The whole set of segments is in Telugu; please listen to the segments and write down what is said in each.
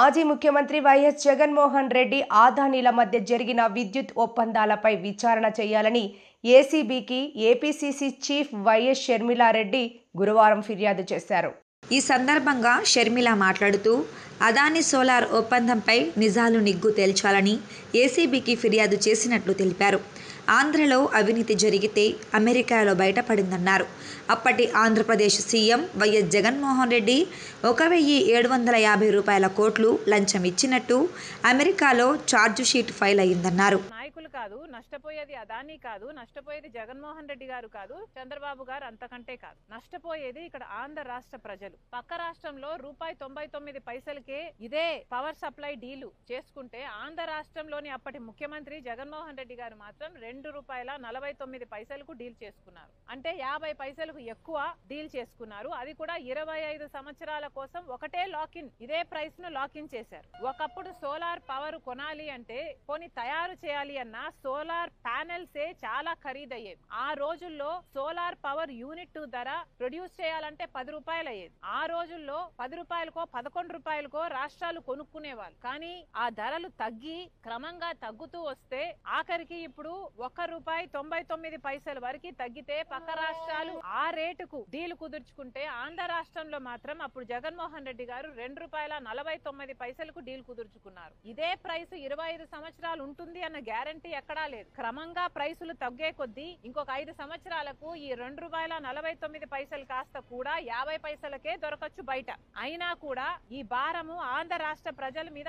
మాజీ ముఖ్యమంత్రి వైఎస్ జగన్మోహన్ రెడ్డి ఆదానీల మధ్య జరిగిన విద్యుత్ ఒప్పందాలపై విచారణ చేయాలని ఏసీబీకి ఏపీసీసీ చీఫ్ వైఎస్ షర్మిలారెడ్డి గురువారం ఫిర్యాదు చేశారు. ఈ సందర్భంగా షర్మిల మాట్లాడుతూ అదానీ సోలార్ ఒప్పందంపై నిజాలు నిగ్గు తేల్చాలని ఏసీబీకి ఫిర్యాదు చేసినట్లు తెలిపారు. ఆంధ్రలో అవినీతి జరిగితే అమెరికాలో బయటపడిందన్నారు. అప్పటి ఆంధ్రప్రదేశ్ సీఎం వైఎస్ జగన్మోహన్ రెడ్డి 1,750 కోట్లు లంచం ఇచ్చినట్టు అమెరికాలో ఛార్జ్షీట్ ఫైల్ అయిందన్నారు. నాయకులు కాదు నష్టపోయేది, అదానీ కాదు నష్టపోయేది, జగన్మోహన్ రెడ్డి గారు కాదు, చంద్రబాబు గారు అంతకంటే కాదు. నష్టపోయేది ఇక్కడ ఆంధ్ర రాష్ట్ర ప్రజలు. పక్క రాష్ట్రంలో ₹99 ఇదే పవర్ సప్లై డీలు చేసుకుంటే ఆంధ్ర రాష్ట్రంలోని అప్పటి ముఖ్యమంత్రి జగన్మోహన్ రెడ్డి గారు మాత్రం ₹2.49 డీల్ చేసుకున్నారు. అంటే 50 పైసలకు ఎక్కువ డీల్ చేసుకున్నారు. అది కూడా 25 సంవత్సరాల కోసం ఒకటే లాకిన్, ఇదే ప్రైస్ ను లాకిన్ చేశారు. ఒకప్పుడు సోలార్ పవర్ కొనాలి అంటే కొని తయారు చేయాలి అన్న సోలార్ ప్యానెల్సే చాలా ఖరీదయ్యేది. ఆ రోజుల్లో సోలార్ పవర్ యూనిట్ ధర ప్రొడ్యూస్ చేయాలంటే ₹10 అయ్యేది. ఆ రోజుల్లో ₹10కో ₹11కో రాష్ట్రాలు కొనుక్కునేవాళ్ళు. కానీ ఆ ధరలు తగ్గి క్రమంగా తగ్గుతూ వస్తే ఆఖరికి ఇప్పుడు ₹1.99 వరకు తగ్గితే పక్క రాష్ట్రాలు ఆ రేటుకు డీల్ కుదుర్చుకుంటే ఆంధ్ర రాష్ట్రంలో మాత్రం అప్పుడు జగన్మోహన్ రెడ్డి గారు ₹2.49 డీల్ కుదుర్చుకున్నారు. ఇదే ప్రైస్ 25 సంవత్సరాలు ఉంటుంది అన్న గ్యారంటీ ఎక్కడా లేదు. క్రమంగా ప్రైసులు తగ్గే కొద్దీ ఇంకొక 5 సంవత్సరాలకు ఈ ₹2.49 కాస్త కూడా 50 పైసలకే దొరకచ్చు బయట. అయినా కూడా ఈ భారము ఆంధ్ర రాష్ట్ర ప్రజల మీద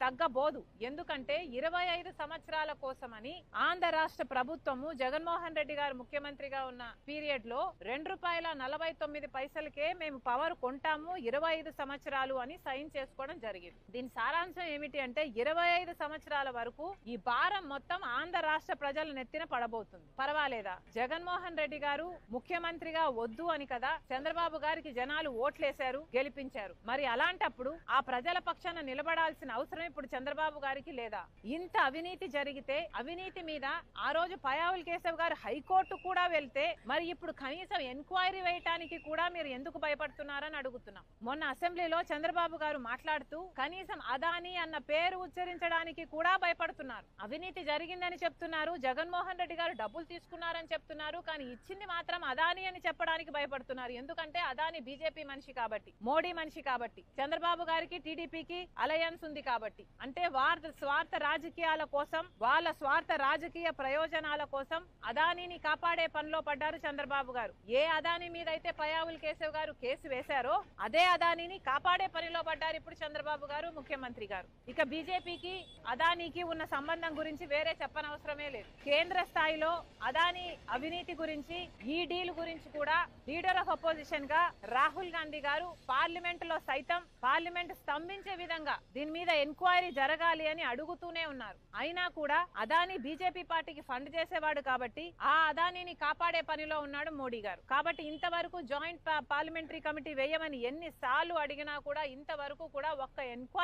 తగ్గబోదు. ఎందుకంటే 25 సంవత్సరాల కోసమని ఆంధ్ర రాష్ట్ర ప్రభుత్వము జగన్మోహన్ రెడ్డి గారు ముఖ్యమంత్రిగా ఉన్న పీరియడ్ లో ₹2.49 మేము పవర్ కొంటాము 25 సంవత్సరాలు అని సైన్ చేసుకోవడం జరిగింది. దీని సారాంశం ఏమిటి అంటే 25 సంవత్సరాల వరకు ఈ భారం మొత్తం ఆంధ్ర రాష్ట్ర ప్రజల నెత్తిన పడబోతుంది. పర్వాలేదా? జగన్మోహన్ రెడ్డి గారు ముఖ్యమంత్రిగా వద్దు అని కదా చంద్రబాబు గారికి జనాలు ఓట్లేశారు, గెలిపించారు. మరి అలాంటప్పుడు ఆ ప్రజల పక్షాన నిలబడాల్సిన అవసరం ఇప్పుడు చంద్రబాబు గారికి లేదా? ఇంత అవినీతి జరిగితే అవినీతి మీద ఆ రోజు పయావుల్ కేశవ్ గారు హైకోర్టు కూడా వెళ్తే మరి ఇప్పుడు కనీసం ఎంక్వైరీ వేయటానికి కూడా మీరు ఎందుకు భయపడుతున్నారని అడుగుతున్నాం. మొన్న అసెంబ్లీలో చంద్రబాబు గారు మాట్లాడుతూ కనీసం అదానీ అన్న పేరు ఉచ్చరించడానికి కూడా భయపడుతున్నారు. అవినీతి జరిగిందని చెప్తున్నారు, జగన్మోహన్ రెడ్డి గారు డబ్బులు తీసుకున్నారని చెప్తున్నారు, కానీ ఇచ్చింది మాత్రం అదానీ అని చెప్పడానికి భయపడుతున్నారు. ఎందుకంటే అదానీ బీజేపీ మనిషి కాబట్టి, మోడీ మనిషి కాబట్టి, చంద్రబాబు గారికి టీడీపీకి అలయన్స్ ఉంది కాబట్టి, అంటే వారి స్వార్థ రాజకీయాల కోసం, వాళ్ళ స్వార్థ రాజకీయ ప్రయోజనాల కోసం అదానీని కాపాడే పనిలో పడ్డారు చంద్రబాబు గారు. ఏ అదానీ మీద అయితే పయావుల్ కేశవ్ గారు కేసు వేశారో అదే అదానీని కాపాడే పనిలో పడ్డారు ఇప్పుడు చంద్రబాబు గారు, ముఖ్యమంత్రి గారు. ఇక బీజేపీకి అదానీకి ఉన్న సంబంధం గురించి వేరే చెప్పనవసరమే లేదు. కేంద్ర స్థాయిలో అదానీ అవినీతి గురించి, ఈ డీల్ గురించి కూడా లీడర్ ఆఫ్ అపోజిషన్ గా రాహుల్ గాంధీ గారు పార్లమెంట్ లో సైతం పార్లమెంట్ స్తంభించే విధంగా దీని మీద ఎంక్వైరీ జరగాలి అని అడుగుతూనే ఉన్నారు. అయినా కూడా అదానీ బీజేపీ పార్టీకి ఫండ్ చేసేవాడు కాబట్టి ఆ అదానీని కాపాడే పనిలో ఉన్నాడు మోడీ గారు. కాబట్టి ఇంతవరకు జాయింట్ పార్లమెంటరీ కమిటీ వేయమని ఎన్నిసార్లు అడిగినా కూడా ఇంతవరకు కూడా ఒక్క ఎంక్వైరీ